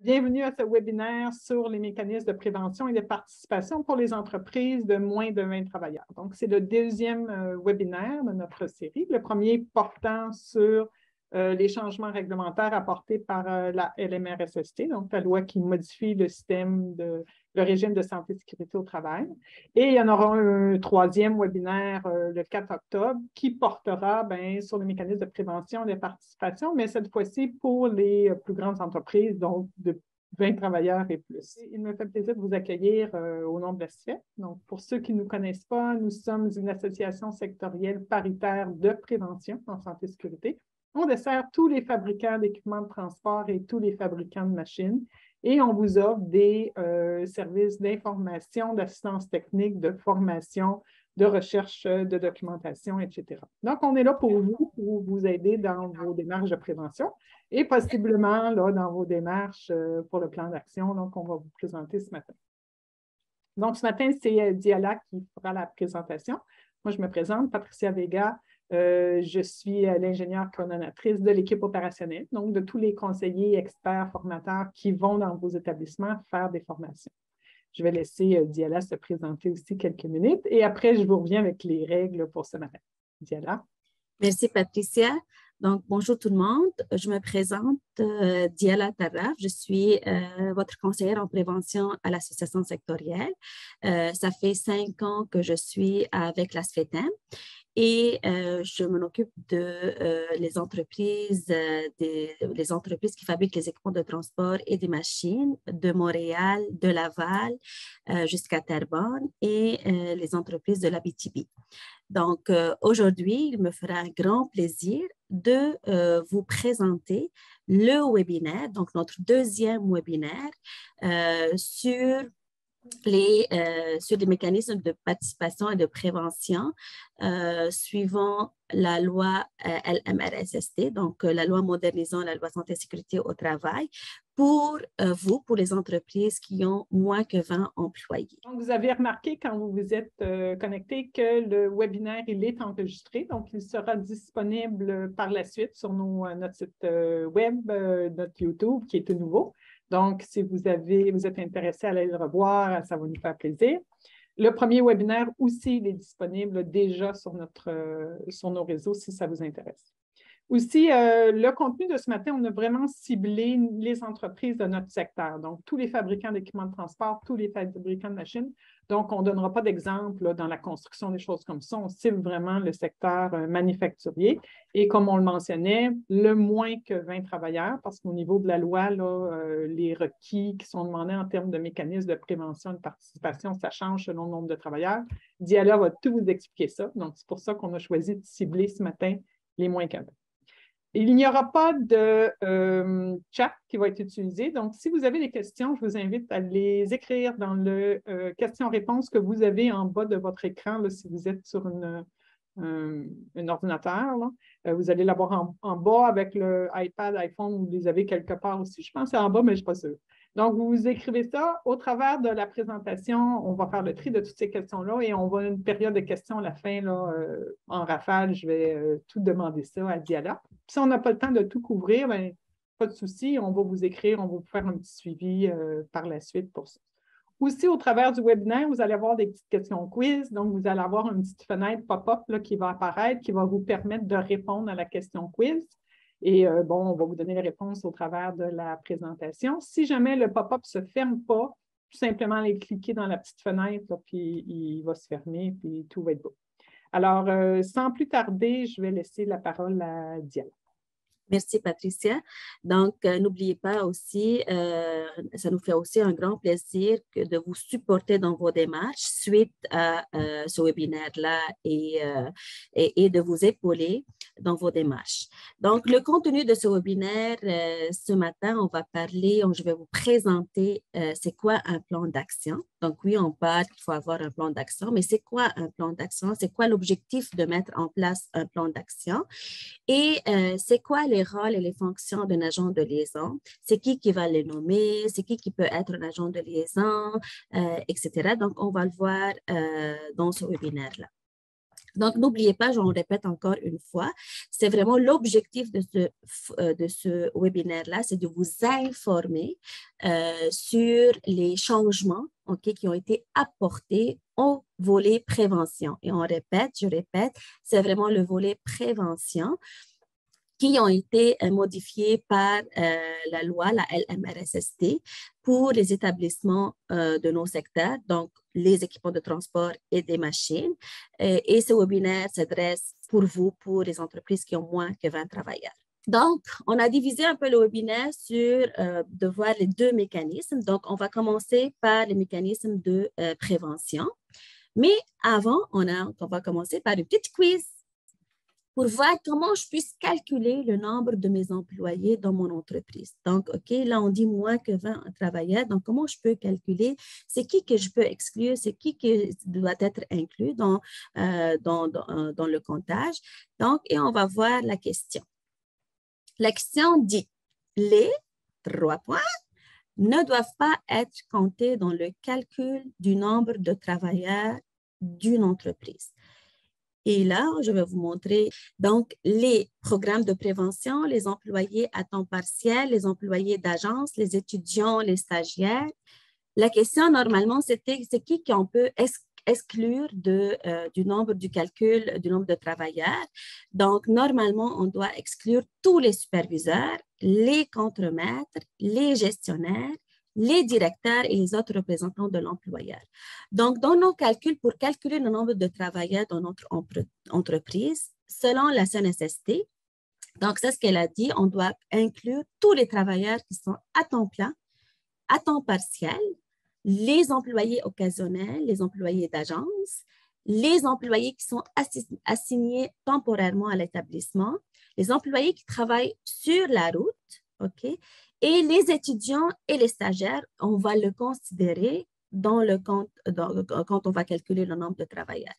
Bienvenue à ce webinaire sur les mécanismes de prévention et de participation pour les entreprises de moins de 20 travailleurs. Donc, c'est le deuxième webinaire de notre série. Le premier portant sur les changements réglementaires apportés par la LMRSST, donc la loi qui modifie le régime de santé et sécurité au travail. Et il y en aura un troisième webinaire le 4 octobre qui portera sur les mécanismes de prévention et de participation, mais cette fois-ci pour les plus grandes entreprises, donc de 20 travailleurs et plus. Il me fait plaisir de vous accueillir au nom de la SFET. Donc, pour ceux qui ne nous connaissent pas, nous sommes une association sectorielle paritaire de prévention en santé et sécurité. On dessert tous les fabricants d'équipements de transport et tous les fabricants de machines et on vous offre des services d'information, d'assistance technique, de formation, de recherche, de documentation, etc. Donc, on est là pour vous aider dans vos démarches de prévention et possiblement là, dans vos démarches pour le plan d'action qu'on va vous présenter ce matin. Donc, ce matin, c'est Diala qui fera la présentation. Moi, je me présente, Patricia Vega. Je suis l'ingénieure coordonnatrice de l'équipe opérationnelle, donc de tous les conseillers, experts, formateurs qui vont dans vos établissements faire des formations. Je vais laisser Diala se présenter aussi quelques minutes et après, je vous reviens avec les règles pour ce matin. Diala. Merci, Patricia. Donc, bonjour tout le monde. Je me présente Diala Tarraf. Je suis votre conseillère en prévention à l'association sectorielle. Ça fait 5 ans que je suis avec la SFETEM et je m'en occupe de les entreprises qui fabriquent les équipements de transport et des machines de Montréal, de Laval jusqu'à Terrebonne et les entreprises de l'Abitibi. Donc, aujourd'hui, il me fera un grand plaisir de vous présenter le webinaire, donc notre deuxième webinaire sur les mécanismes de participation et de prévention suivant la loi LMRSST, donc la loi modernisant la loi santé et sécurité au travail, pour pour les entreprises qui ont moins que 20 employés. Donc, vous avez remarqué quand vous vous êtes connecté que le webinaire, il est enregistré, donc il sera disponible par la suite sur notre site web, notre YouTube, qui est tout nouveau. Donc, si vous êtes intéressé à aller le revoir, ça va nous faire plaisir. Le premier webinaire aussi, il est disponible déjà sur nos réseaux si ça vous intéresse. Aussi, le contenu de ce matin, on a vraiment ciblé les entreprises de notre secteur, donc tous les fabricants d'équipements de transport, tous les fabricants de machines. Donc, on ne donnera pas d'exemple dans la construction, des choses comme ça. On cible vraiment le secteur manufacturier. Et comme on le mentionnait, le moins que 20 travailleurs, parce qu'au niveau de la loi, les requis qui sont demandés en termes de mécanismes de prévention et de participation, ça change selon le nombre de travailleurs. Diala va tout vous expliquer ça. Donc, c'est pour ça qu'on a choisi de cibler ce matin les moins que 20. Il n'y aura pas de chat qui va être utilisé. Donc, si vous avez des questions, je vous invite à les écrire dans le question-réponse que vous avez en bas de votre écran, là, si vous êtes sur un ordinateur. Là. Vous allez l'avoir en bas avec le iPad, iPhone, vous les avez quelque part aussi. Je pense que c'est en bas, mais je ne suis pas sûre. Donc, vous écrivez ça. Au travers de la présentation, on va faire le tri de toutes ces questions-là et on va une période de questions à la fin, là, en rafale. Je vais tout demander ça à Diala. Si on n'a pas le temps de tout couvrir, bien, pas de souci, on va vous écrire, on va vous faire un petit suivi par la suite pour ça. Aussi, au travers du webinaire, vous allez avoir des petites questions quiz. Donc, vous allez avoir une petite fenêtre pop-up qui va apparaître, qui va vous permettre de répondre à la question quiz. Et on va vous donner les réponses au travers de la présentation. Si jamais le pop-up ne se ferme pas, tout simplement aller cliquer dans la petite fenêtre, là, puis il va se fermer, puis tout va être beau. Alors, sans plus tarder, je vais laisser la parole à Diala. Merci, Patricia. Donc, n'oubliez pas aussi, ça nous fait aussi un grand plaisir de vous supporter dans vos démarches suite à ce webinaire-là et de vous épauler dans vos démarches. Donc, le contenu de ce webinaire, ce matin, je vais vous présenter c'est quoi un plan d'action. Donc, oui, on parle qu'il faut avoir un plan d'action, mais c'est quoi un plan d'action? C'est quoi l'objectif de mettre en place un plan d'action? Et c'est quoi les rôles et les fonctions d'un agent de liaison? C'est qui va les nommer? C'est qui peut être un agent de liaison, etc. Donc, on va le voir dans ce webinaire-là. Donc, n'oubliez pas, j'en répète encore une fois, c'est vraiment l'objectif de ce webinaire-là, c'est de vous informer sur les changements qui ont été apportés au volet prévention. Et on répète, je répète, c'est vraiment le volet prévention qui ont été modifiés par la loi, la LMRSST, pour les établissements de nos secteurs, donc les équipements de transport et des machines. Et ce webinaire s'adresse pour vous, pour les entreprises qui ont moins que 20 travailleurs. Donc, on a divisé un peu le webinaire sur de voir les deux mécanismes. Donc, on va commencer par les mécanismes de prévention. Mais avant, on va commencer par une petite quiz pour voir comment je puisse calculer le nombre de mes employés dans mon entreprise. Donc, OK, là, on dit moins que 20 travailleurs. Donc, comment je peux calculer? C'est qui que je peux exclure? C'est qui doit être inclus dans le comptage? Donc, et on va voir la question. La question dit, les 3 points ne doivent pas être comptés dans le calcul du nombre de travailleurs d'une entreprise. Et là, je vais vous montrer donc les programmes de prévention, les employés à temps partiel, les employés d'agence, les étudiants, les stagiaires. La question, normalement, c'était c'est qui qu'on peut exclure du nombre du calcul du nombre de travailleurs. Donc, normalement, on doit exclure tous les superviseurs, les contremaîtres, les gestionnaires, les directeurs et les autres représentants de l'employeur. Donc, dans nos calculs, pour calculer le nombre de travailleurs dans notre entreprise, selon la CNSST, donc c'est ce qu'elle a dit, on doit inclure tous les travailleurs qui sont à temps plein, à temps partiel, les employés occasionnels, les employés d'agence, les employés qui sont assignés temporairement à l'établissement, les employés qui travaillent sur la route, OK? Et les étudiants et les stagiaires, on va le considérer dans le compte, quand on va calculer le nombre de travailleurs.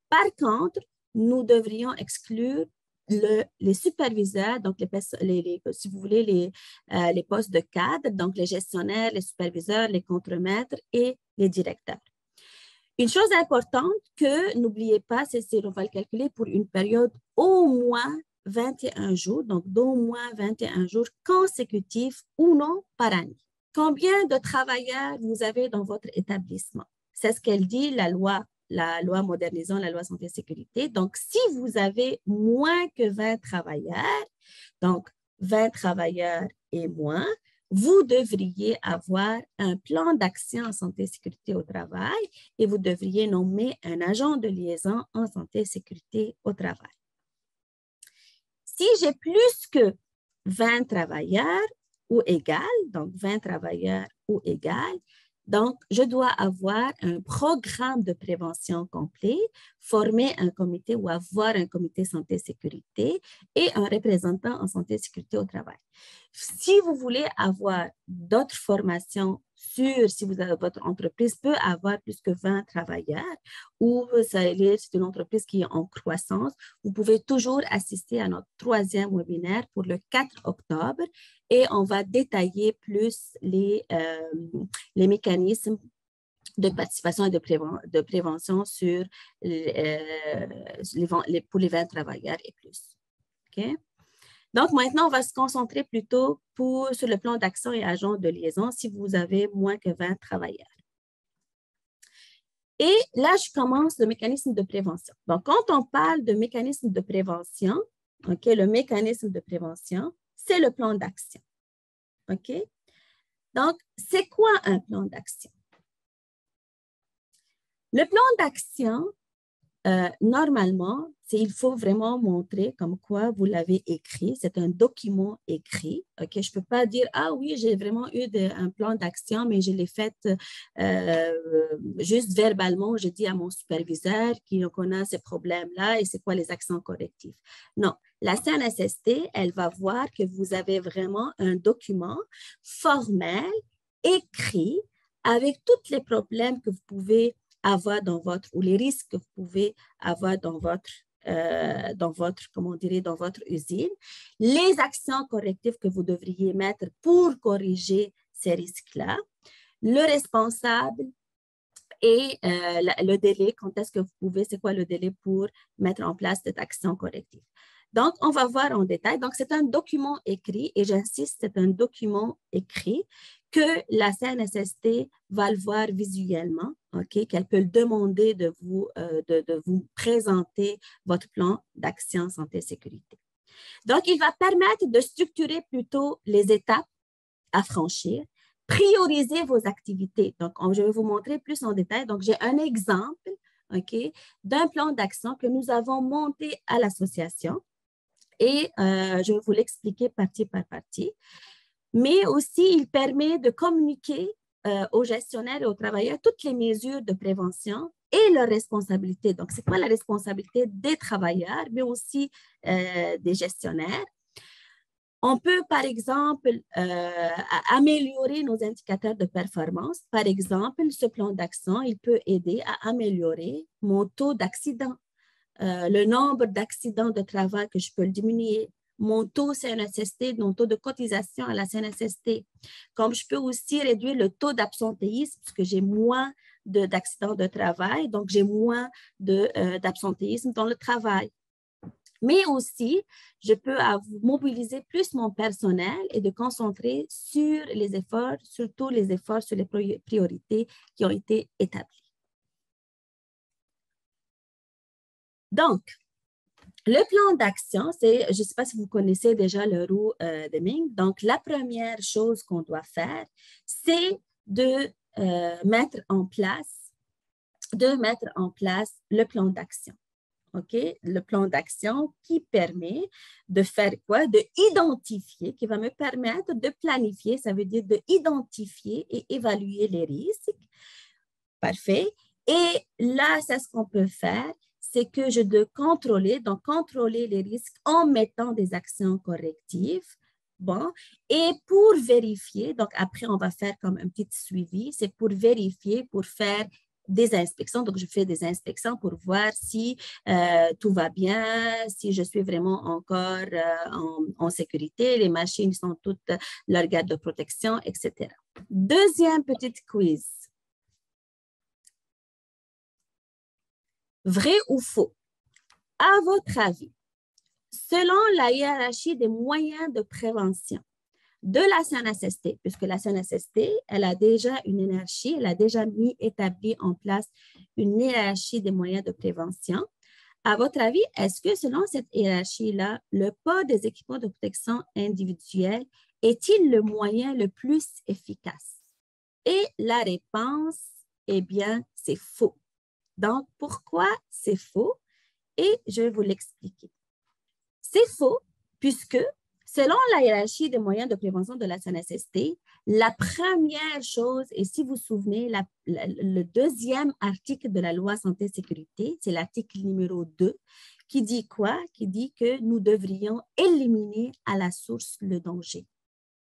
Par contre, nous devrions exclure les superviseurs, donc si vous voulez, les postes de cadre, donc les gestionnaires, les superviseurs, les contremaîtres et les directeurs. Une chose importante que n'oubliez pas, c'est qu'on va le calculer pour une période au moins 21 jours, donc d'au moins 21 jours consécutifs ou non par année. Combien de travailleurs vous avez dans votre établissement? C'est ce qu'elle dit, la loi modernisant la loi santé et sécurité. Donc, si vous avez moins que 20 travailleurs, donc 20 travailleurs et moins, vous devriez avoir un plan d'action en santé et sécurité au travail et vous devriez nommer un agent de liaison en santé et sécurité au travail. Si j'ai plus que 20 travailleurs ou égal, donc 20 travailleurs ou égal, donc je dois avoir un programme de prévention complet, former un comité ou avoir un comité santé et sécurité et un représentant en santé et sécurité au travail. Si vous voulez avoir d'autres formations si votre entreprise peut avoir plus que 20 travailleurs ou c'est une entreprise qui est en croissance, vous pouvez toujours assister à notre 3e webinaire pour le 4 octobre et on va détailler plus les mécanismes de participation et de prévention sur pour les 20 travailleurs et plus. OK? Donc, maintenant, on va se concentrer plutôt sur le plan d'action et agent de liaison si vous avez moins que 20 travailleurs. Et là, je commence le mécanisme de prévention. Donc, quand on parle de mécanisme de prévention, OK, le mécanisme de prévention, c'est le plan d'action. OK? Donc, c'est quoi un plan d'action? Le plan d'action, normalement, il faut vraiment montrer comme quoi vous l'avez écrit. C'est un document écrit. Okay? Je ne peux pas dire, ah oui, j'ai vraiment eu un plan d'action, mais je l'ai fait juste verbalement. Je dis à mon superviseur qu'on a ces problèmes-là et c'est quoi les actions correctives. Non, la CNSST, elle va voir que vous avez vraiment un document formel, écrit, avec tous les problèmes que vous pouvez avoir ou les risques que vous pouvez avoir dans votre usine, les actions correctives que vous devriez mettre pour corriger ces risques-là, le responsable et le délai, quand est-ce que vous pouvez, c'est quoi le délai pour mettre en place cette action corrective. Donc, on va voir en détail. Donc, c'est un document écrit, et j'insiste, c'est un document écrit que la CNSST va le voir visuellement, OK, qu'elle peut le demander de vous présenter votre plan d'action santé-sécurité. Donc, il va permettre de structurer plutôt les étapes à franchir, prioriser vos activités. Donc, je vais vous montrer plus en détail. Donc, j'ai un exemple, OK, d'un plan d'action que nous avons monté à l'association et je vais vous l'expliquer partie par partie. Mais aussi, il permet de communiquer aux gestionnaires et aux travailleurs toutes les mesures de prévention et leurs responsabilités. Donc, c'est quoi la responsabilité des travailleurs, mais aussi des gestionnaires? On peut, par exemple, améliorer nos indicateurs de performance. Par exemple, ce plan d'action, il peut aider à améliorer mon taux d'accident, le nombre d'accidents de travail que je peux le diminuer, mon taux CNSST, mon taux de cotisation à la CNSST. Comme je peux aussi réduire le taux d'absentéisme, parce que j'ai moins d'accidents de travail, donc j'ai moins d'absentéisme dans le travail. Mais aussi, je peux mobiliser plus mon personnel et de concentrer sur les efforts, surtout les efforts sur les priorités qui ont été établies. Donc, le plan d'action, c'est, je ne sais pas si vous connaissez déjà le roue de Ming. Donc, la première chose qu'on doit faire, c'est de mettre en place le plan d'action. OK? Le plan d'action qui permet de faire quoi? De identifier, qui va me permettre de planifier, ça veut dire de identifier et évaluer les risques. Parfait. Et là, c'est ce qu'on peut faire, c'est que je dois contrôler les risques en mettant des actions correctives. Bon, et pour vérifier, donc après, on va faire comme un petit suivi, c'est pour vérifier, pour faire des inspections. Donc, je fais des inspections pour voir si tout va bien, si je suis vraiment encore en sécurité, les machines sont toutes leur garde de protection, etc. Deuxième petite quiz. Vrai ou faux? À votre avis, selon la hiérarchie des moyens de prévention de la CNSST, puisque la CNSST, elle a déjà une hiérarchie, elle a déjà établi en place une hiérarchie des moyens de prévention. À votre avis, est-ce que selon cette hiérarchie-là, le port des équipements de protection individuelle est-il le moyen le plus efficace? Et la réponse, eh bien, c'est faux. Donc, pourquoi c'est faux? Et je vais vous l'expliquer. C'est faux puisque, selon la hiérarchie des moyens de prévention de la CNSST, la première chose, et si vous vous souvenez, le deuxième article de la loi santé et sécurité, c'est l'article numéro 2, qui dit quoi? Qui dit que nous devrions éliminer à la source le danger.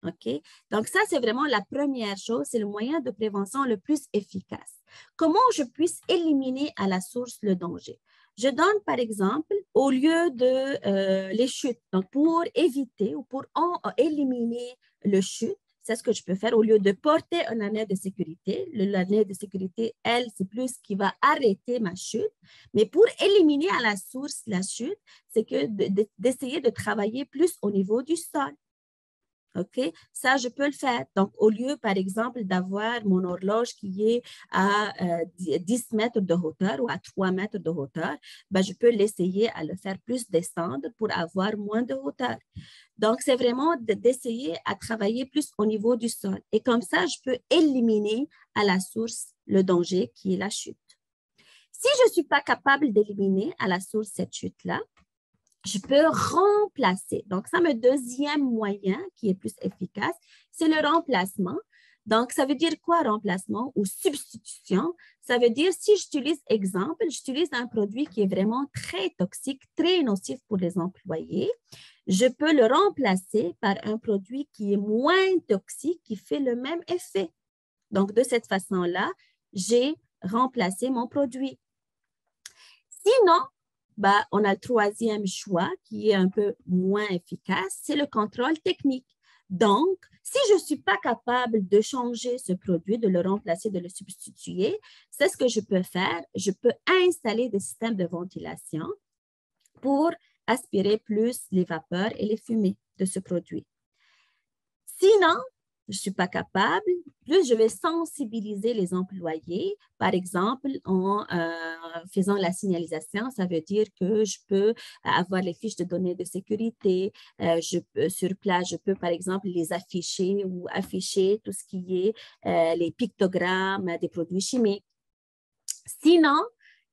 OK? Donc, ça, c'est vraiment la première chose, c'est le moyen de prévention le plus efficace. Comment je puisse éliminer à la source le danger? Je donne, par exemple, au lieu de les chutes, donc pour éviter ou pour éliminer le chute, c'est ce que je peux faire au lieu de porter un anneau de sécurité. L'anneau de sécurité, elle, c'est plus qui va arrêter ma chute. Mais pour éliminer à la source la chute, c'est que d'essayer de travailler plus au niveau du sol. OK? Ça, je peux le faire. Donc, au lieu, par exemple, d'avoir mon horloge qui est à 10 mètres de hauteur ou à 3 mètres de hauteur, ben, je peux l'essayer à le faire plus descendre pour avoir moins de hauteur. Donc, c'est vraiment d'essayer à travailler plus au niveau du sol. Et comme ça, je peux éliminer à la source le danger qui est la chute. Si je ne suis pas capable d'éliminer à la source cette chute-là, je peux remplacer. Donc, ça, le deuxième moyen qui est plus efficace, c'est le remplacement. Donc, ça veut dire quoi, remplacement ou substitution? Ça veut dire, si j'utilise, exemple, j'utilise un produit qui est vraiment très toxique, très nocif pour les employés, je peux le remplacer par un produit qui est moins toxique, qui fait le même effet. Donc, de cette façon-là, j'ai remplacé mon produit. Sinon, bah, on a le troisième choix qui est un peu moins efficace, c'est le contrôle technique. Donc, Si je ne suis pas capable de changer ce produit, de le remplacer, de le substituer, c'est ce que je peux faire. Je peux installer des systèmes de ventilation pour aspirer plus les vapeurs et les fumées de ce produit. Sinon, je ne suis pas capable, plus je vais sensibiliser les employés, par exemple, en faisant la signalisation, ça veut dire que je peux avoir les fiches de données de sécurité, sur place, je peux, par exemple, les afficher ou afficher tout ce qui est les pictogrammes des produits chimiques. Sinon,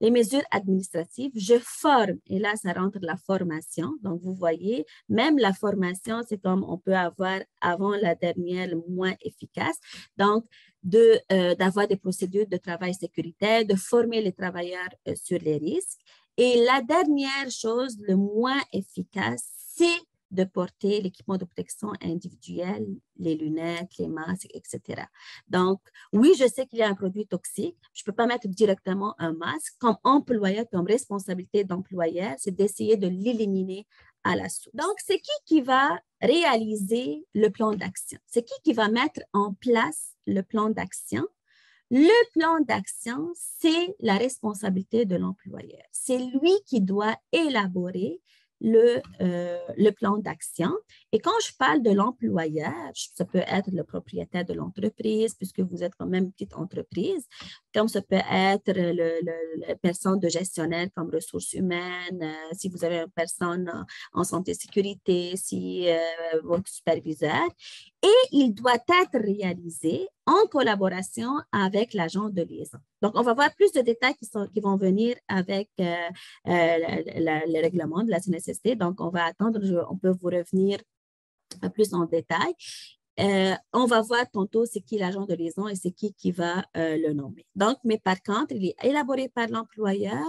les mesures administratives, je forme, et là, ça rentre la formation. Donc, vous voyez, même la formation, c'est comme on peut avoir avant la dernière moins efficace. Donc, d'avoir des procédures de travail sécuritaire, de former les travailleurs sur les risques. Et la dernière chose, le moins efficace, c'est de porter l'équipement de protection individuelle, les lunettes, les masques, etc. Donc, oui, je sais qu'il y a un produit toxique. Je ne peux pas mettre directement un masque. Comme employeur, comme responsabilité d'employeur, c'est d'essayer de l'éliminer à la source. Donc, c'est qui va réaliser le plan d'action? C'est qui va mettre en place le plan d'action? Le plan d'action, c'est la responsabilité de l'employeur. C'est lui qui doit élaborer le plan d'action. Et quand je parle de l'employeur, ça peut être le propriétaire de l'entreprise, puisque vous êtes quand même une petite entreprise, comme ça peut être la personne de gestionnaire comme ressources humaines, si vous avez une personne en santé et sécurité, si votre superviseur. Et il doit être réalisé en collaboration avec l'agent de liaison. Donc, on va voir plus de détails qui vont venir avec le règlement de la CNSST. Donc, on va attendre, on peut vous revenir plus en détail. On va voir tantôt c'est qui l'agent de liaison et c'est qui va le nommer. Donc, mais par contre, il est élaboré par l'employeur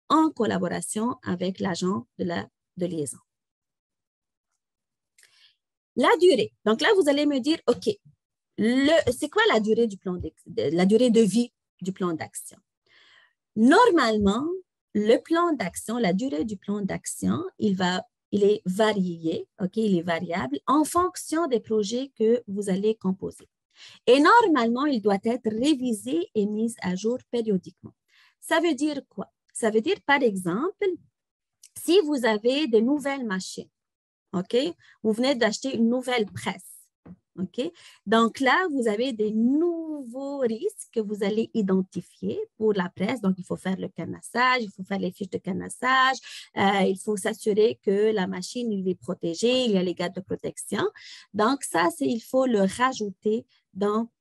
en collaboration avec l'agent de liaison. La durée. Donc là, vous allez me dire, OK, c'est quoi la durée la durée de vie du plan d'action? Normalement, le plan d'action, la durée du plan d'action, il est varié, OK, il est variable en fonction des projets que vous allez composer. Et normalement, il doit être révisé et mis à jour périodiquement. Ça veut dire quoi? Ça veut dire, par exemple, si vous avez de nouvelles machines, OK, vous venez d'acheter une nouvelle presse, OK? Donc là, vous avez des nouveaux risques que vous allez identifier pour la presse. Donc, il faut faire le canassage, il faut faire les fiches de canassage, il faut s'assurer que la machine il est protégée, il y a les gardes de protection. Donc, ça, il faut le rajouter dans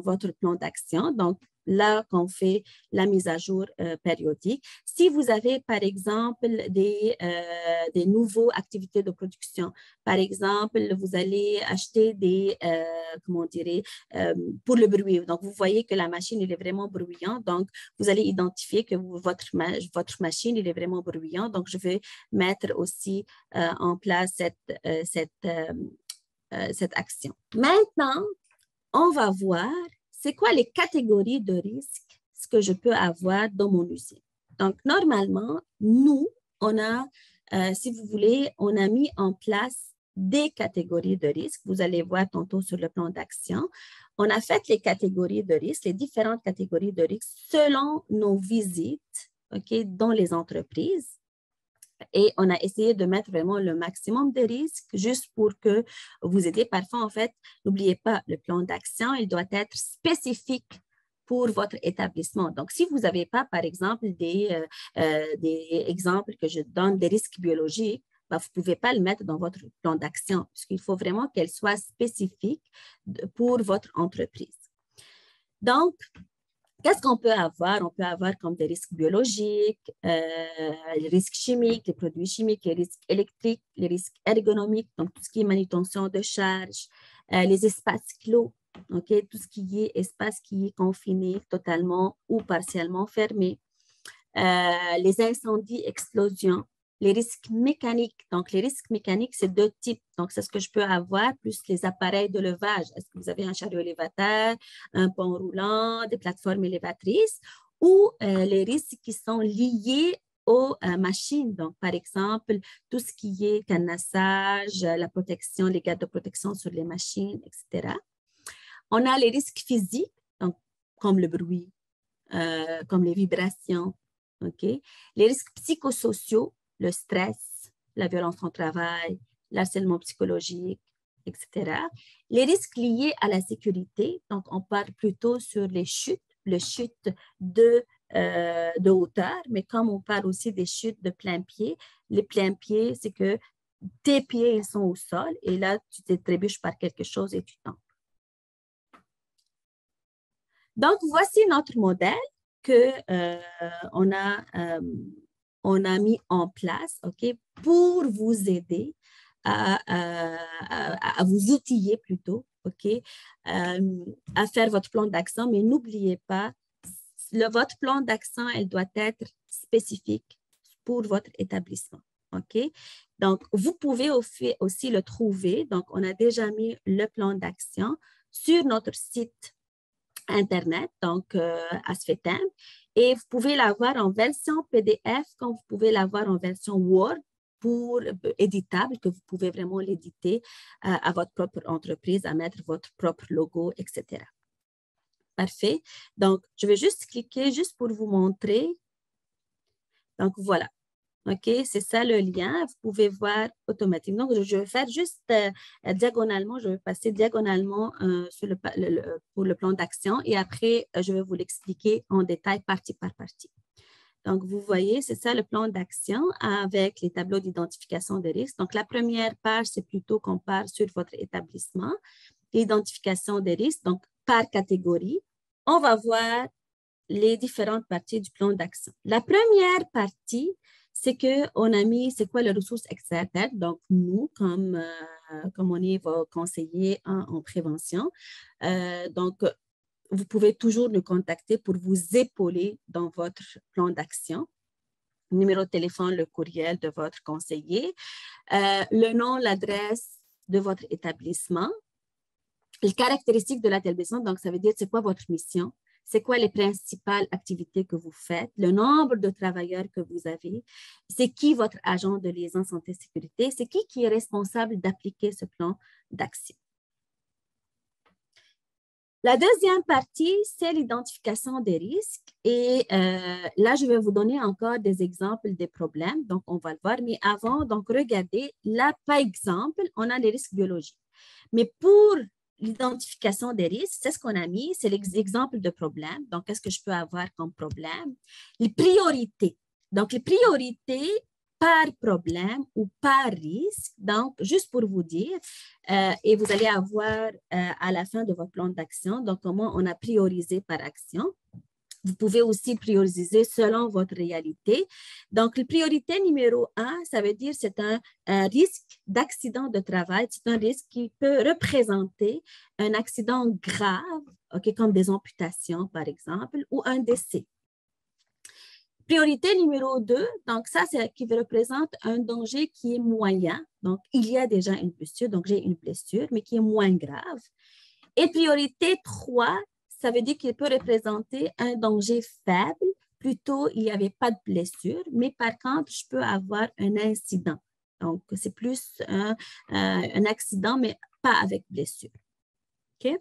votre plan d'action. Donc, là qu'on fait la mise à jour périodique. Si vous avez, par exemple, des nouveaux activités de production, par exemple, vous allez acheter pour le bruit. Donc, vous voyez que la machine, elle est vraiment bruyante. Donc, vous allez identifier que votre machine, elle est vraiment bruyante. Donc, je vais mettre aussi en place cette action. Maintenant, on va voir c'est quoi les catégories de risques que je peux avoir dans mon usine. Donc, normalement, nous, si vous voulez, on a mis en place des catégories de risques. Vous allez voir tantôt sur le plan d'action. On a fait les catégories de risques, les différentes catégories de risques selon nos visites, OK, dans les entreprises. Et on a essayé de mettre vraiment le maximum de risques juste pour que vous aidiez. Parfois, en fait, n'oubliez pas, le plan d'action, il doit être spécifique pour votre établissement. Donc, si vous n'avez pas, par exemple, des exemples que je donne, des risques biologiques, vous ne pouvez pas le mettre dans votre plan d'action, puisqu'il faut vraiment qu'elle soit spécifique pour votre entreprise. Donc, qu'est-ce qu'on peut avoir? On peut avoir comme des risques biologiques, les risques chimiques, les produits chimiques, les risques électriques, les risques ergonomiques, donc tout ce qui est manutention de charge, les espaces clos, okay? Tout ce qui est espace qui est confiné totalement ou partiellement fermé, les incendies, explosions, les risques mécaniques. Donc, les risques mécaniques, c'est 2 types. Donc, c'est ce que je peux avoir, plus les appareils de levage. Est-ce que vous avez un chariot élévateur, un pont roulant, des plateformes élévatrices, ou les risques qui sont liés aux machines. Donc, par exemple, tout ce qui est cadenassage, la protection, les gardes de protection sur les machines, etc. On a les risques physiques, donc, comme le bruit, comme les vibrations. Okay? Les risques psychosociaux, le stress, la violence au travail, l'harcèlement psychologique, etc. Les risques liés à la sécurité, donc on parle plutôt sur les chutes de hauteur, mais comme on parle aussi des chutes de plein pied, les pleins pieds, c'est que tes pieds, ils sont au sol et là, tu te trébuches par quelque chose et tu tombes. Donc, voici notre modèle qu'on a mis en place, OK, pour vous aider à vous outiller plutôt, OK, à faire votre plan d'action, mais n'oubliez pas, votre plan d'action, elle doit être spécifique pour votre établissement, OK? Donc, vous pouvez aussi le trouver. Donc, on a déjà mis le plan d'action sur notre site Internet, donc ASFETEM, et vous pouvez l'avoir en version PDF comme vous pouvez l'avoir en version Word pour éditable, que vous pouvez vraiment l'éditer à votre propre entreprise, à mettre votre propre logo, etc. Parfait. Donc, je vais juste cliquer juste pour vous montrer. Donc, voilà. OK, c'est ça le lien. Vous pouvez voir automatiquement. Donc, je vais faire juste diagonalement, je vais passer diagonalement pour le plan d'action et après, je vais vous l'expliquer en détail partie par partie. Donc, vous voyez, c'est ça le plan d'action avec les tableaux d'identification des risques. Donc, la première page, c'est plutôt qu'on part sur votre établissement, l'identification des risques, donc par catégorie. On va voir les différentes parties du plan d'action. La première partie, c'est qu'on a mis, c'est quoi les ressources externes? Donc, nous, comme on est vos conseillers en prévention, donc, vous pouvez toujours nous contacter pour vous épauler dans votre plan d'action. Numéro de téléphone, le courriel de votre conseiller, le nom, l'adresse de votre établissement, les caractéristiques de l'établissement, donc ça veut dire c'est quoi votre mission, c'est quoi les principales activités que vous faites, le nombre de travailleurs que vous avez, c'est qui votre agent de liaison santé-sécurité, c'est qui est responsable d'appliquer ce plan d'action. La deuxième partie, c'est l'identification des risques. Et là, je vais vous donner encore des exemples des problèmes. Donc, on va le voir. Mais avant, donc, regardez, là, par exemple, on a les risques biologiques. Mais pour l'identification des risques, c'est ce qu'on a mis, c'est l'exemple de problème. Donc, qu'est-ce que je peux avoir comme problème? Les priorités. Donc, les priorités par problème ou par risque. Donc, juste pour vous dire, et vous allez avoir à la fin de votre plan d'action, donc comment on a priorisé par action. Vous pouvez aussi prioriser selon votre réalité. Donc, la priorité numéro 1, ça veut dire c'est un risque d'accident de travail. C'est un risque qui peut représenter un accident grave, okay, comme des amputations, par exemple, ou un décès. Priorité numéro 2, donc ça, c'est qui représente un danger qui est moyen. Donc, il y a déjà une blessure, donc j'ai une blessure, mais qui est moins grave. Et priorité 3, ça veut dire qu'il peut représenter un danger faible. Plutôt, il n'y avait pas de blessure, mais par contre, je peux avoir un incident. Donc, c'est plus un accident, mais pas avec blessure. OK?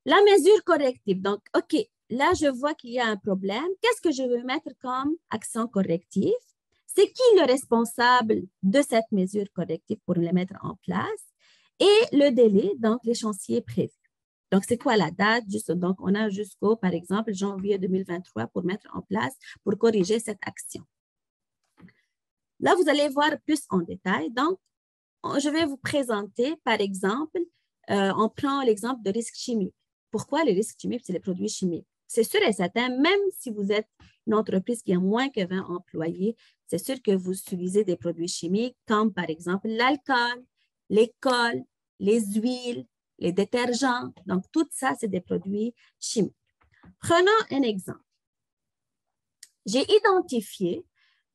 La mesure corrective. Donc, OK, là, je vois qu'il y a un problème. Qu'est-ce que je veux mettre comme action corrective? C'est qui le responsable de cette mesure corrective pour la mettre en place? Et le délai, donc l'échéancier prévu. Donc, c'est quoi la date? Donc, on a jusqu'au, par exemple, janvier 2023 pour mettre en place, pour corriger cette action. Là, vous allez voir plus en détail. Donc, je vais vous présenter, par exemple, on prend l'exemple de risques chimiques. Pourquoi les risques chimiques? C'est les produits chimiques. C'est sûr et certain, même si vous êtes une entreprise qui a moins que 20 employés, c'est sûr que vous utilisez des produits chimiques comme, par exemple, l'alcool, les cols, les huiles, les détergents. Donc, tout ça, c'est des produits chimiques. Prenons un exemple. J'ai identifié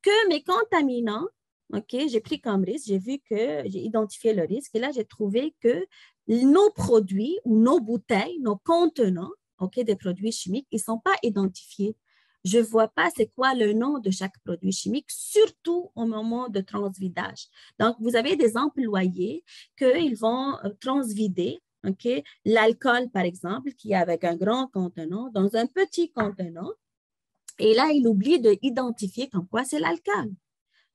que mes contaminants, OK, j'ai pris comme risque, j'ai vu que j'ai identifié le risque et là, j'ai trouvé que nos produits ou nos bouteilles, nos contenants, OK, des produits chimiques, ils ne sont pas identifiés je ne vois pas c'est quoi le nom de chaque produit chimique, surtout au moment de transvidage. Donc, vous avez des employés qu'ils vont transvider, okay, l'alcool, par exemple, qui est avec un grand contenant, dans un petit contenant. Et là, il oublie d'identifier comme quoi c'est l'alcool.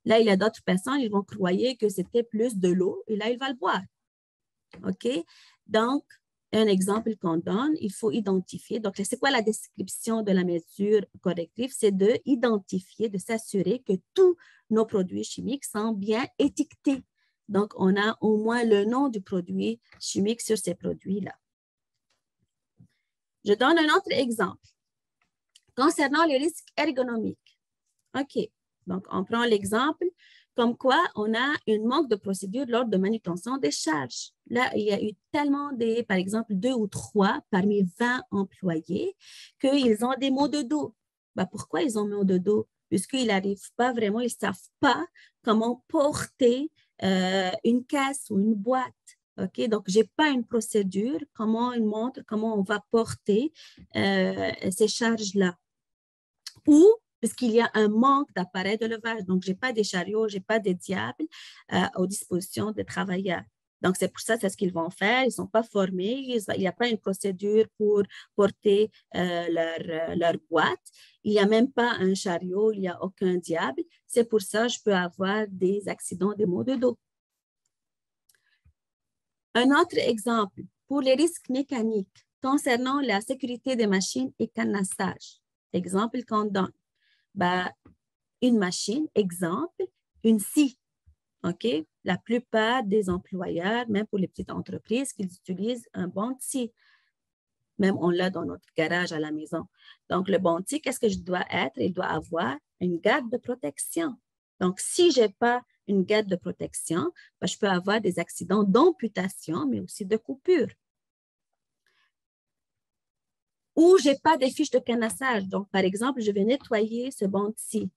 Là, il y a d'autres personnes, ils vont croire que c'était plus de l'eau et là, il va le boire. OK? Donc, un exemple qu'on donne, il faut identifier. Donc, c'est quoi la description de la mesure corrective? C'est d'identifier, de s'assurer que tous nos produits chimiques sont bien étiquetés. Donc, on a au moins le nom du produit chimique sur ces produits-là. Je donne un autre exemple concernant les risques ergonomiques. OK. Donc, on prend l'exemple comme quoi on a un manque de procédure lors de manutention des charges. Là, il y a eu tellement par exemple, 2 ou 3 parmi 20 employés qu'ils ont des maux de dos. Ben, pourquoi ils ont maux de dos? Puisqu'ils n'arrivent pas vraiment, ils ne savent pas comment porter une caisse ou une boîte. OK? Donc, je n'ai pas une procédure, comment ils montrent, comment on va porter ces charges-là. Ou puisqu'il y a un manque d'appareils de levage. Donc, je n'ai pas des chariots, je n'ai pas des diables aux dispositions des travailleurs. Donc, c'est pour ça, c'est ce qu'ils vont faire. Ils ne sont pas formés. Il n'y a pas une procédure pour porter leur boîte. Il n'y a même pas un chariot, il n'y a aucun diable. C'est pour ça que je peux avoir des accidents, des maux de dos. Un autre exemple, pour les risques mécaniques concernant la sécurité des machines et cadenassage. Exemple qu'on donne. Ben, une machine, exemple, une scie. OK? La plupart des employeurs, même pour les petites entreprises, qu'ils utilisent un banc de scie. Même on l'a dans notre garage à la maison. Donc, le banc de scie, qu'est-ce que je dois être? Il doit avoir une garde de protection. Donc, si je n'ai pas une garde de protection, ben, je peux avoir des accidents d'amputation, mais aussi de coupure. Ou je n'ai pas des fiches de cadenassage. Donc, par exemple, je vais nettoyer ce banc de scie.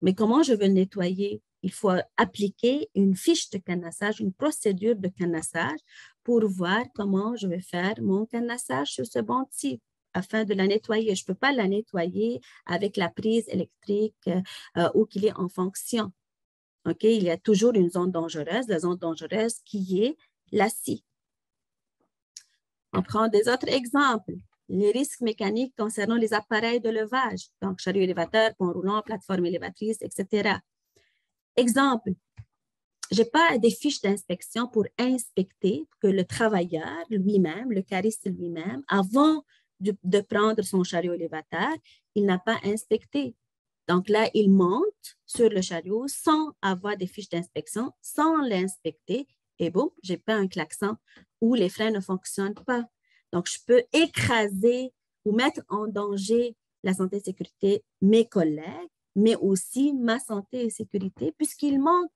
Mais comment je vais le nettoyer? Il faut appliquer une fiche de cadenassage, une procédure de cadenassage pour voir comment je vais faire mon cadenassage sur ce banc de scie afin de la nettoyer. Je ne peux pas la nettoyer avec la prise électrique ou qu'il est en fonction. Okay? Il y a toujours une zone dangereuse, la zone dangereuse qui est la scie. On prend des autres exemples. Les risques mécaniques concernant les appareils de levage, donc chariot élévateur, pont roulant, plateforme élévatrice, etc. Exemple, je n'ai pas des fiches d'inspection pour inspecter que le travailleur lui-même, le cariste lui-même, avant de prendre son chariot élévateur, il n'a pas inspecté. Donc là, il monte sur le chariot sans avoir des fiches d'inspection, sans l'inspecter, et boum, je n'ai pas un klaxon où les freins ne fonctionnent pas. Donc, je peux écraser ou mettre en danger la santé et la sécurité de mes collègues, mais aussi ma santé et sécurité, puisqu'il manque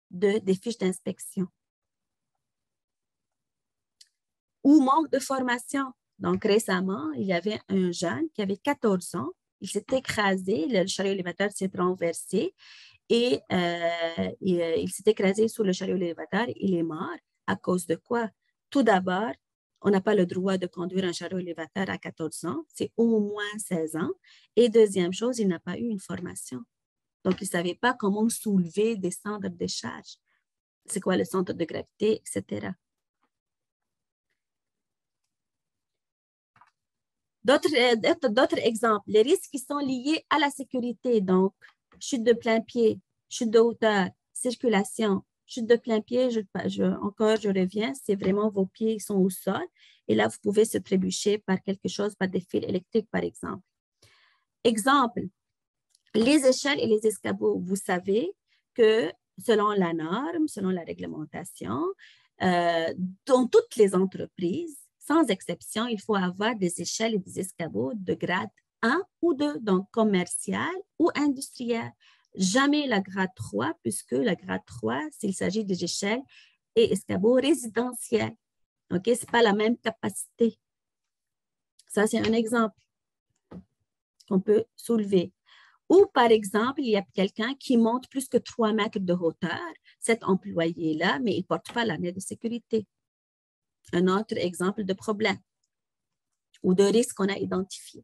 des fiches d'inspection. Ou manque de formation. Donc, récemment, il y avait un jeune qui avait 14 ans, il s'est écrasé, le chariot élévateur s'est renversé et il s'est écrasé sur le chariot élévateur, il est mort. À cause de quoi? Tout d'abord, on n'a pas le droit de conduire un chariot élévateur à 14 ans, c'est au moins 16 ans. Et deuxième chose, il n'a pas eu une formation. Donc, il ne savait pas comment soulever, descendre des charges. C'est quoi le centre de gravité, etc. D'autres exemples, les risques qui sont liés à la sécurité, donc chute de plein pied, chute de hauteur, circulation, chute de plein pied, je reviens, c'est vraiment vos pieds sont au sol et là, vous pouvez se trébucher par quelque chose, par des fils électriques, par exemple. Exemple, les échelles et les escabeaux, vous savez que selon la norme, selon la réglementation, dans toutes les entreprises, sans exception, il faut avoir des échelles et des escabeaux de grade 1 ou 2, donc commercial ou industriel. Jamais la grade 3, puisque la grade 3, s'il s'agit des échelles et escabeaux résidentiels. OK? Ce n'est pas la même capacité. Ça, c'est un exemple qu'on peut soulever. Ou, par exemple, il y a quelqu'un qui monte plus que 3 mètres de hauteur, cet employé-là, mais il ne porte pas l'anneau de sécurité. Un autre exemple de problème ou de risque qu'on a identifié.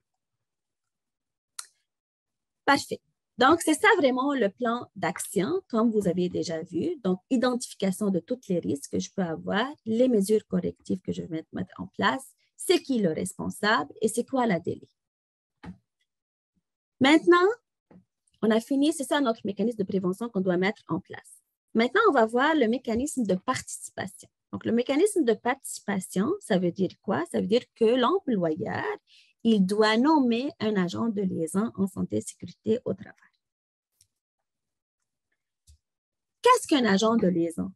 Parfait. Donc, c'est ça vraiment le plan d'action, comme vous avez déjà vu. Donc, identification de tous les risques que je peux avoir, les mesures correctives que je vais mettre en place, c'est qui le responsable et c'est quoi la délai. Maintenant, on a fini, c'est ça notre mécanisme de prévention qu'on doit mettre en place. Maintenant, on va voir le mécanisme de participation. Donc, le mécanisme de participation, ça veut dire quoi? Ça veut dire que l'employeur, il doit nommer un agent de liaison en santé et sécurité au travail. Qu'est-ce qu'un agent de liaison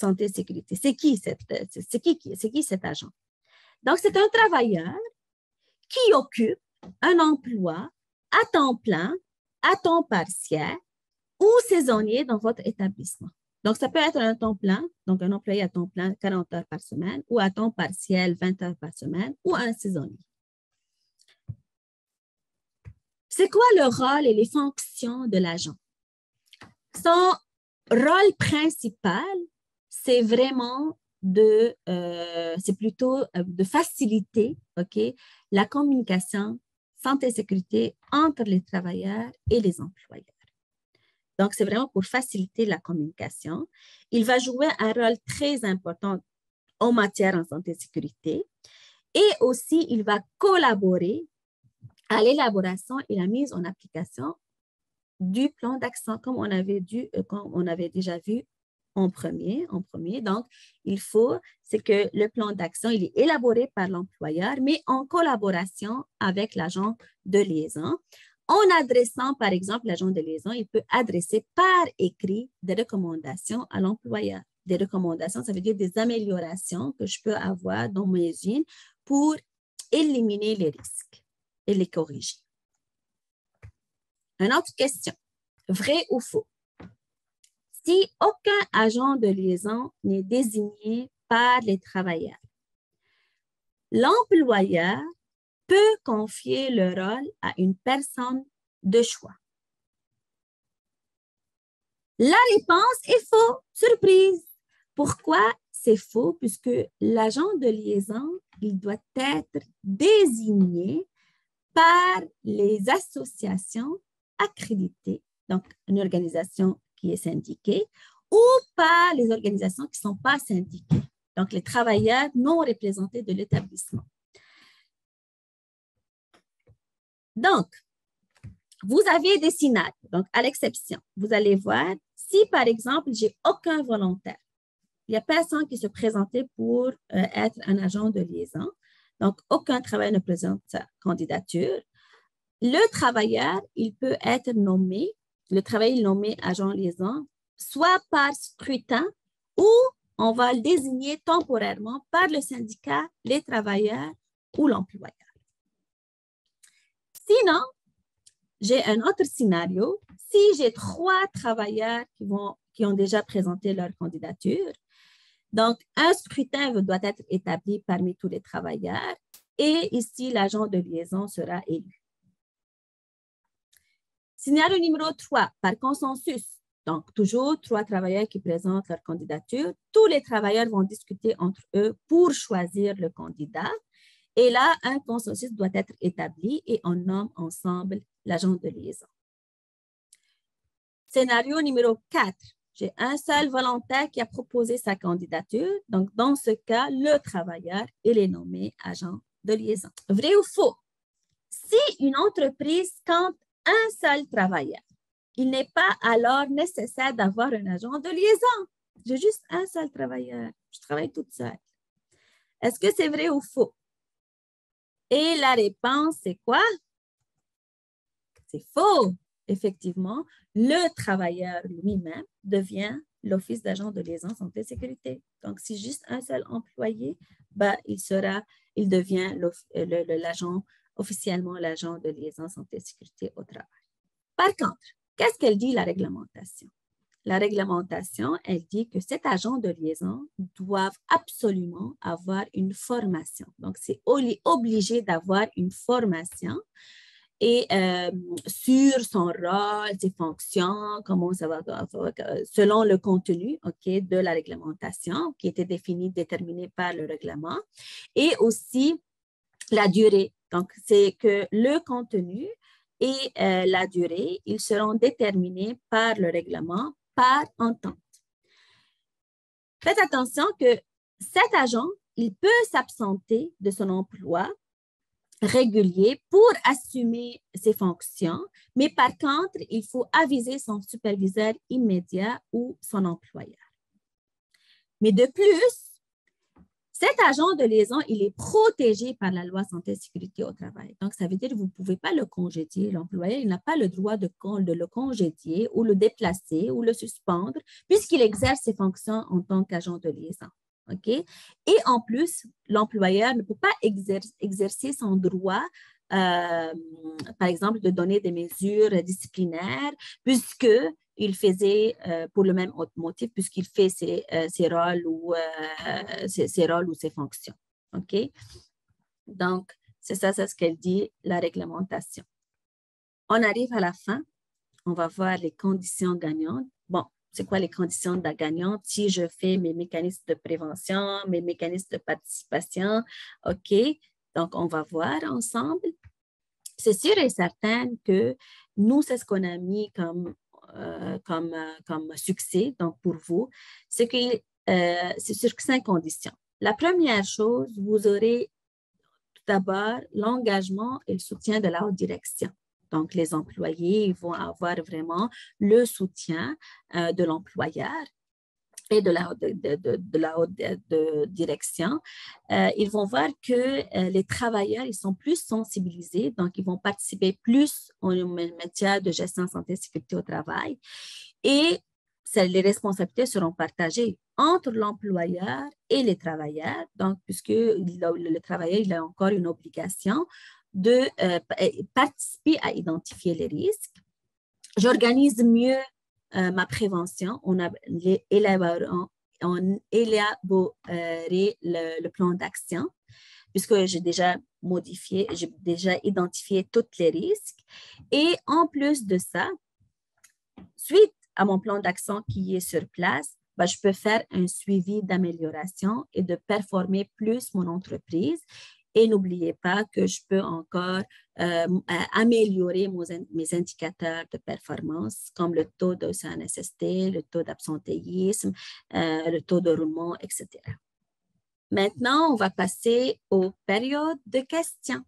santé et sécurité? C'est qui cet agent? Donc, c'est un travailleur qui occupe un emploi à temps plein, à temps partiel ou saisonnier dans votre établissement. Donc, ça peut être un temps plein, donc un employé à temps plein, 40 heures par semaine, ou à temps partiel, 20 heures par semaine, ou un saisonnier. C'est quoi le rôle et les fonctions de l'agent? Son rôle principal, c'est vraiment c'est plutôt de faciliter, la communication santé et sécurité entre les travailleurs et les employeurs. Donc, c'est vraiment pour faciliter la communication. Il va jouer un rôle très important en matière en santé et sécurité et aussi, il va collaborer à l'élaboration et la mise en application du plan d'action, comme on avait déjà vu en premier. Donc, c'est que le plan d'action, il est élaboré par l'employeur, mais en collaboration avec l'agent de liaison. En adressant, par exemple, l'agent de liaison, il peut adresser par écrit des recommandations à l'employeur. Des recommandations, ça veut dire des améliorations que je peux avoir dans mes usines pour éliminer les risques et les corriger. Une autre question, vrai ou faux? Si aucun agent de liaison n'est désigné par les travailleurs, l'employeur peut confier le rôle à une personne de choix. La réponse est faux. Surprise! Pourquoi c'est faux? Puisque l'agent de liaison, il doit être désigné par les associations accréditées, donc une organisation qui est syndiquée, ou par les organisations qui ne sont pas syndiquées, donc les travailleurs non représentés de l'établissement. Donc, vous avez des scénarios. Donc, à l'exception, vous allez voir, si par exemple, j'ai aucun volontaire, il n'y a personne qui se présentait pour être un agent de liaison, donc aucun travailleur ne présente sa candidature, le travailleur, il peut être nommé, le travailleur est nommé agent liaison, soit par scrutin ou on va le désigner temporairement par le syndicat, les travailleurs ou l'employeur. Sinon, j'ai un autre scénario. Si j'ai 3 travailleurs qui ont déjà présenté leur candidature, donc un scrutin doit être établi parmi tous les travailleurs et ici, l'agent de liaison sera élu. Scénario numéro 3, par consensus. Donc, toujours 3 travailleurs qui présentent leur candidature. Tous les travailleurs vont discuter entre eux pour choisir le candidat. Et là, un consensus doit être établi et on nomme ensemble l'agent de liaison. Scénario numéro 4. J'ai un seul volontaire qui a proposé sa candidature. Donc, dans ce cas, le travailleur, il est nommé agent de liaison. Vrai ou faux? Si une entreprise compte un seul travailleur, il n'est pas alors nécessaire d'avoir un agent de liaison. J'ai juste un seul travailleur. Je travaille toute seule. Est-ce que c'est vrai ou faux? Et la réponse, c'est quoi? C'est faux. Effectivement, le travailleur lui-même devient l'office d'agent de liaison santé et sécurité. Donc, si juste un seul employé, il devient l'agent, officiellement l'agent de liaison santé et sécurité au travail. Par contre, qu'est-ce qu'elle dit la réglementation? La réglementation, elle dit que cet agent de liaison doit absolument avoir une formation. Donc, c'est obligé d'avoir une formation et sur son rôle, ses fonctions, comment ça va, selon le contenu de la réglementation qui était déterminé par le règlement et aussi la durée. Donc, c'est que le contenu et la durée, ils seront déterminés par le règlement par entente. Faites attention que cet agent, il peut s'absenter de son emploi régulier pour assumer ses fonctions, mais par contre, il faut aviser son superviseur immédiat ou son employeur. Mais de plus, cet agent de liaison, il est protégé par la loi santé et sécurité au travail. Donc, ça veut dire que vous ne pouvez pas le congédier. L'employeur, il n'a pas le droit de le congédier ou le déplacer ou le suspendre puisqu'il exerce ses fonctions en tant qu'agent de liaison. OK? Et en plus, l'employeur ne peut pas exercer son droit, par exemple, de donner des mesures disciplinaires puisqu'il faisait pour le même motif, puisqu'il fait ses rôles ou ses fonctions. OK? Donc, c'est ce qu'elle dit, la réglementation. On arrive à la fin. On va voir les conditions gagnantes. Bon, c'est quoi les conditions gagnantes? Si je fais mes mécanismes de prévention, mes mécanismes de participation, OK? Donc, on va voir ensemble. C'est sûr et certain que nous, c'est ce qu'on a mis comme succès, donc pour vous, c'est que c'est sur 5 conditions. La première chose, vous aurez tout d'abord l'engagement et le soutien de la haute direction. Donc, les employés ils vont avoir vraiment le soutien de l'employeur et de la haute direction. Ils vont voir que les travailleurs, ils sont plus sensibilisés, donc ils vont participer plus en matière de gestion santé et sécurité au travail. Et les responsabilités seront partagées entre l'employeur et les travailleurs, donc puisque le travailleur il a encore une obligation de participer à identifier les risques. J'organise mieux ma prévention. On élaborerait le plan d'action puisque j'ai déjà identifié tous les risques. Et en plus de ça, suite à mon plan d'action qui est sur place, je peux faire un suivi d'amélioration et de performer plus mon entreprise. Et n'oubliez pas que je peux encore améliorer mes indicateurs de performance, comme le taux de CNSST, le taux d'absentéisme, le taux de roulement, etc. Maintenant, on va passer aux périodes de questions.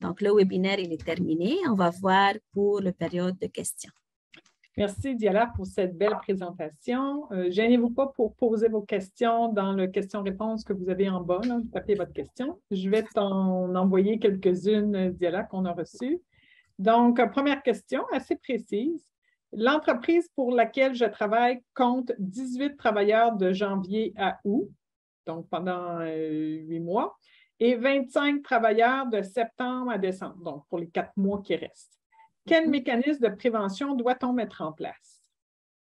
Donc, le webinaire, il est terminé. On va voir pour la période de questions. Merci, Diala, pour cette belle présentation. Gênez-vous pas pour poser vos questions dans le question-réponse que vous avez en bas. Là, vous tapez votre question. Je vais t'en envoyer quelques-unes, Diala, qu'on a reçues. Donc, première question assez précise. L'entreprise pour laquelle je travaille compte 18 travailleurs de janvier à août, donc pendant 8 mois, et 25 travailleurs de septembre à décembre, donc pour les 4 mois qui restent. Quel mécanisme de prévention doit-on mettre en place?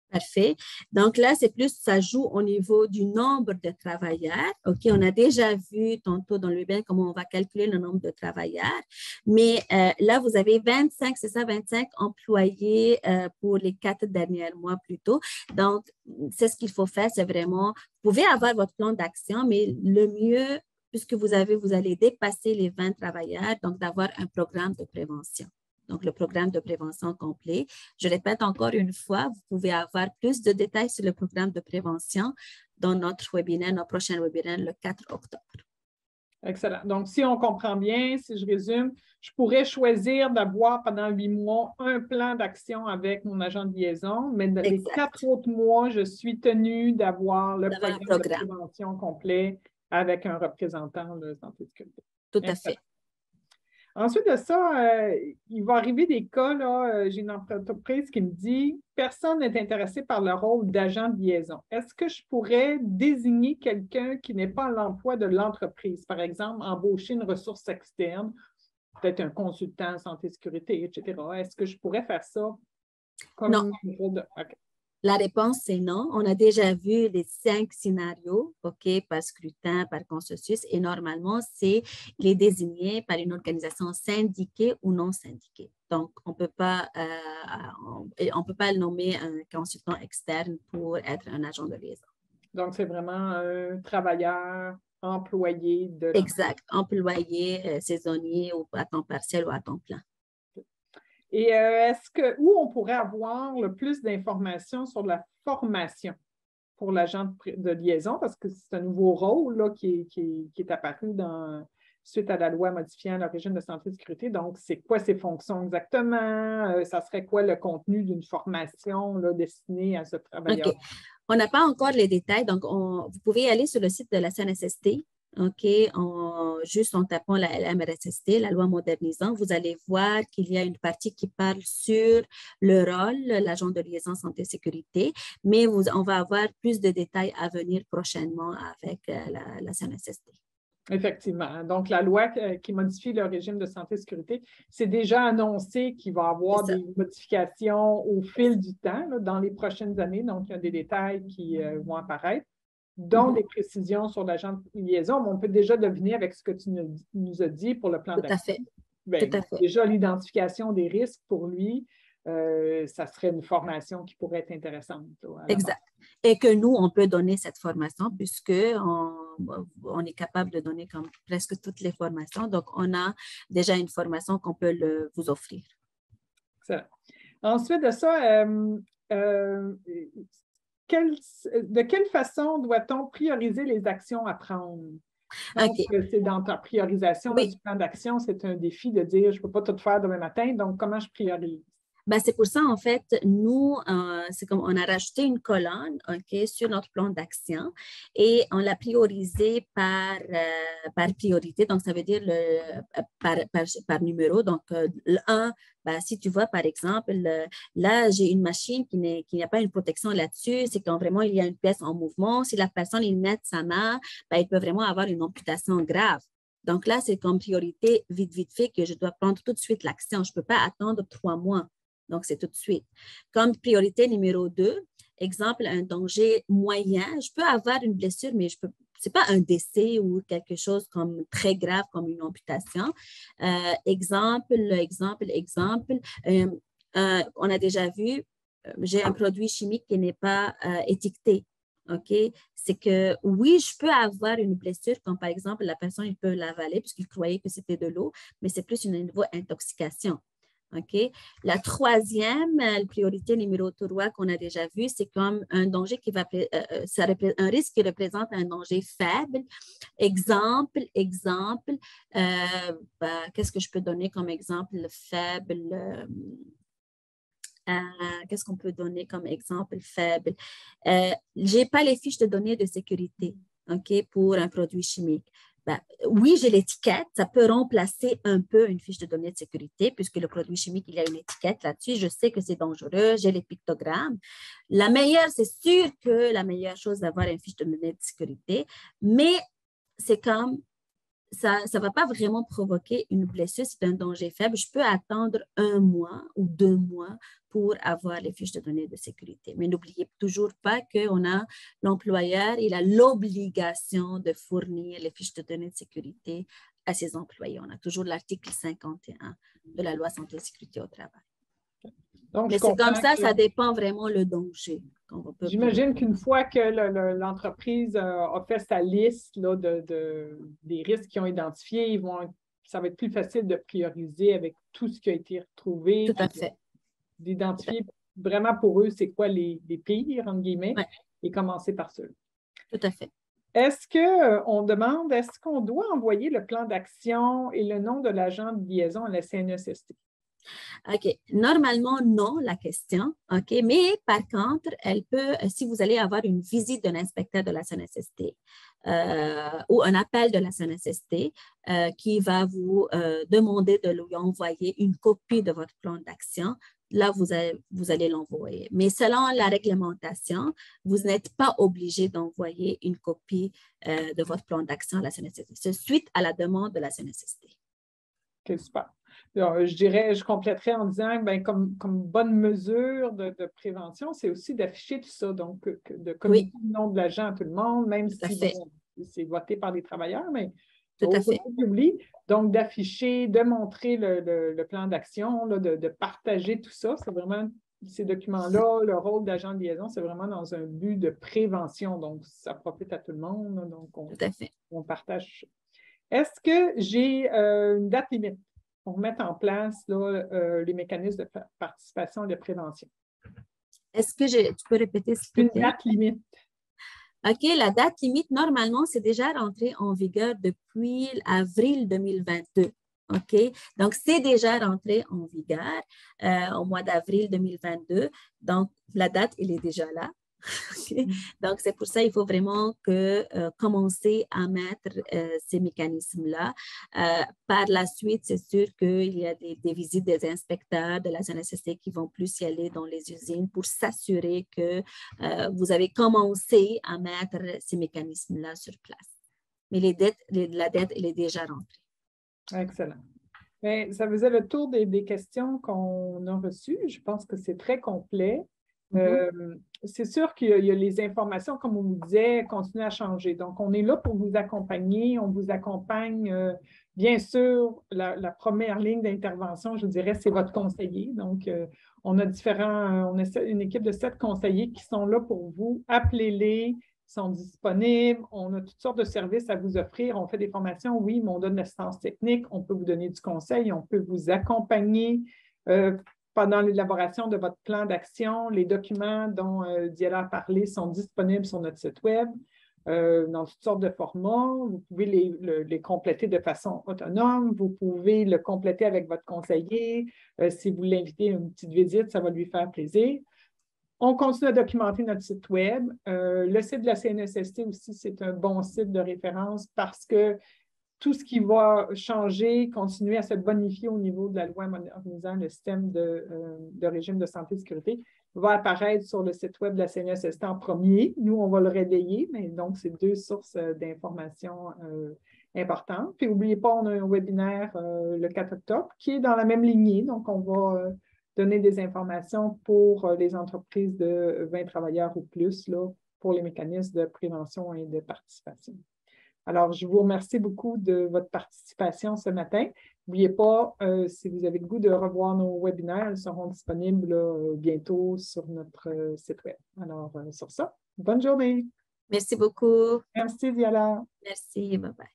Parfait. Donc là, c'est plus, ça joue au niveau du nombre de travailleurs. OK, on a déjà vu tantôt dans le webinaire comment on va calculer le nombre de travailleurs. Mais là, vous avez 25, c'est ça, 25 employés pour les 4 derniers mois plutôt. Donc, c'est ce qu'il faut faire, c'est vraiment, vous pouvez avoir votre plan d'action, mais le mieux, puisque vous allez dépasser les 20 travailleurs, donc d'avoir un programme de prévention. Donc, le programme de prévention complet. Je répète encore une fois, vous pouvez avoir plus de détails sur le programme de prévention dans notre prochain webinaire le 4 octobre. Excellent. Donc, si on comprend bien, si je résume, je pourrais choisir d'avoir pendant 8 mois un plan d'action avec mon agent de liaison, mais dans les 4 autres mois, je suis tenue d'avoir le programme de prévention complet avec un représentant de santé et sécurité. Tout à fait. Ensuite de ça, il va arriver des cas, là, j'ai une entreprise qui me dit « Personne n'est intéressé par le rôle d'agent de liaison. Est-ce que je pourrais désigner quelqu'un qui n'est pas à l'emploi de l'entreprise? Par exemple, embaucher une ressource externe, peut-être un consultant santé et sécurité, etc. Est-ce que je pourrais faire ça comme non. Okay. La réponse, c'est non. On a déjà vu les 5 scénarios, OK, par scrutin, par consensus, et normalement, c'est les désigner par une organisation syndiquée ou non syndiquée. Donc, on ne peut pas nommer un consultant externe pour être un agent de liaison. Donc, c'est vraiment un travailleur employé de l'entreprise. Exact. Employé, saisonnier ou à temps partiel ou à temps plein. Et où on pourrait avoir le plus d'informations sur la formation pour l'agent de liaison, parce que c'est un nouveau rôle là, qui est apparu suite à la loi modifiant le régime de santé et de sécurité. Donc, c'est quoi ses fonctions exactement? Ça serait quoi le contenu d'une formation là, destinée à ce travailleur? OK. On n'a pas encore les détails, donc vous pouvez aller sur le site de la CNSST. OK, juste en tapant la MRSST, la loi modernisant, vous allez voir qu'il y a une partie qui parle sur le rôle, l'agent de liaison santé-sécurité, mais on va avoir plus de détails à venir prochainement avec la CNSST. Effectivement. Donc, la loi qui modifie le régime de santé et sécurité, c'est déjà annoncé qu'il va y avoir des modifications au fil du temps, là, dans les prochaines années. Donc, il y a des détails qui vont apparaître, dont des précisions sur l'agent de liaison. Mais on peut déjà deviner avec ce que tu nous as dit pour le plan d'action. Tout à fait. Bien, tout à fait. déjà, l'identification des risques pour lui, ça serait une formation qui pourrait être intéressante. Là, exact. Et que nous, on peut donner cette formation puisqu'on est capable de donner comme presque toutes les formations. Donc, on a déjà une formation qu'on peut vous offrir. Excellent. Ensuite de ça, de quelle façon doit-on prioriser les actions à prendre? Donc, c'est dans ta priorisation du plan d'action, c'est un défi de dire, je ne peux pas tout faire demain matin, donc comment je priorise? Ben, c'est pour ça, en fait, nous, c'est comme on a rajouté une colonne sur notre plan d'action et on l'a priorisé par priorité. Donc, ça veut dire par numéro. Donc, le 1, ben, si tu vois, par exemple, là, j'ai une machine qui n'a pas une protection là-dessus. C'est quand vraiment il y a une pièce en mouvement. Si la personne, il net sa main, ben, il peut vraiment avoir une amputation grave. Donc, là, c'est comme priorité vite fait que je dois prendre tout de suite l'action. Je ne peux pas attendre 3 mois. Donc, c'est tout de suite. Comme priorité numéro 2, exemple, un danger moyen. Je peux avoir une blessure, mais ce n'est pas un décès ou quelque chose comme très grave comme une amputation. Exemple. On a déjà vu, j'ai un produit chimique qui n'est pas étiqueté. OK? C'est que oui, je peux avoir une blessure, comme par exemple, la personne il peut l'avaler puisqu'il croyait que c'était de l'eau, mais c'est plus une niveau intoxication. OK? La troisième, priorité numéro 3 qu'on a déjà vu, c'est comme un danger qui va, un risque qui représente un danger faible. Exemple, qu'est-ce que je peux donner comme exemple faible? Qu'est-ce qu'on peut donner comme exemple faible? Je n'ai pas les fiches de données de sécurité, OK, pour un produit chimique. Ben, oui, j'ai l'étiquette, ça peut remplacer un peu une fiche de données de sécurité puisque le produit chimique, il y a une étiquette là-dessus. Je sais que c'est dangereux, j'ai les pictogrammes. C'est sûr que la meilleure chose d'avoir une fiche de données de sécurité, mais c'est comme ça ne va pas vraiment provoquer une blessure, c'est un danger faible. Je peux attendre 1 mois ou 2 mois pour avoir les fiches de données de sécurité. Mais n'oubliez toujours pas qu'on a l'employeur, il a l'obligation de fournir les fiches de données de sécurité à ses employés. On a toujours l'article 51 de la loi santé et sécurité au travail. Donc, mais c'est comme ça dépend vraiment le danger. J'imagine qu'une fois que l'entreprise a fait sa liste là, des risques qu'ils ont identifiés, ça va être plus facile de prioriser avec tout ce qui a été retrouvé. Tout à fait. D'identifier vraiment pour eux c'est quoi les pires, entre guillemets, et commencer par ceux-là. Tout à fait. Est-ce qu'on doit envoyer le plan d'action et le nom de l'agent de liaison à la CNESST? OK. Normalement, non, la question. OK. Mais par contre, si vous allez avoir une visite d'un inspecteur de la CNSST ou un appel de la CNSST qui va vous demander de lui envoyer une copie de votre plan d'action, là, vous allez l'envoyer. Mais selon la réglementation, vous n'êtes pas obligé d'envoyer une copie de votre plan d'action à la CNSST. C'est suite à la demande de la CNSST. OK, super. Alors, je compléterais en disant, bien, comme bonne mesure de prévention, c'est aussi d'afficher tout ça, donc de communiquer le nom de l'agent à tout le monde, même si c'est voté par les travailleurs, mais tout à fait. Donc, d'afficher, de montrer le plan d'action, de partager tout ça, c'est vraiment ces documents-là, le rôle d'agent de liaison, c'est vraiment dans un but de prévention, donc ça profite à tout le monde, là, donc tout à fait. On partage. Est-ce que j'ai une date limite? pour mettre en place là, les mécanismes de participation et de prévention? Est-ce que tu peux répéter, s'il te Une plaît? date limite. OK, la date limite, normalement, c'est déjà rentré en vigueur depuis avril 2022. OK, donc c'est déjà rentré en vigueur au mois d'avril 2022. Donc, la date, elle est déjà là. Okay? Donc, c'est pour ça qu'il faut vraiment commencer à mettre ces mécanismes-là. Par la suite, c'est sûr qu'il y a des visites des inspecteurs de la CNSST qui vont plus y aller dans les usines pour s'assurer que vous avez commencé à mettre ces mécanismes-là sur place. Mais la dette, elle est déjà rentrée. Excellent. Bien, ça faisait le tour des questions qu'on a reçues. Je pense que c'est très complet. C'est sûr qu'il y a les informations, comme on vous disait, continuent à changer. Donc, on est là pour vous accompagner. On vous accompagne. Bien sûr, la première ligne d'intervention, je dirais, c'est votre conseiller. Donc, on a une équipe de 7 conseillers qui sont là pour vous. Appelez-les, sont disponibles. On a toutes sortes de services à vous offrir. On fait des formations, oui, mais on donne l'assistance technique. On peut vous donner du conseil. On peut vous accompagner pendant l'élaboration de votre plan d'action. Les documents dont Diala a parlé sont disponibles sur notre site Web dans toutes sortes de formats. Vous pouvez les compléter de façon autonome. Vous pouvez le compléter avec votre conseiller. Si vous l'invitez à une petite visite, ça va lui faire plaisir. On continue à documenter notre site Web. Le site de la CNSST aussi, c'est un bon site de référence parce que tout ce qui va changer, continuer à se bonifier au niveau de la loi modernisant le système de régime de santé et de sécurité, va apparaître sur le site Web de la CNSST en premier. Nous, on va le réveiller, mais donc, c'est 2 sources d'informations importantes. Puis, n'oubliez pas, on a un webinaire le 4 octobre qui est dans la même lignée. Donc, on va donner des informations pour les entreprises de 20 travailleurs ou plus là, pour les mécanismes de prévention et de participation. Alors, je vous remercie beaucoup de votre participation ce matin. N'oubliez pas, si vous avez le goût de revoir nos webinaires, ils seront disponibles bientôt sur notre site Web. Alors, sur ça, bonne journée. Merci beaucoup. Merci, Diala. Merci, bye bye.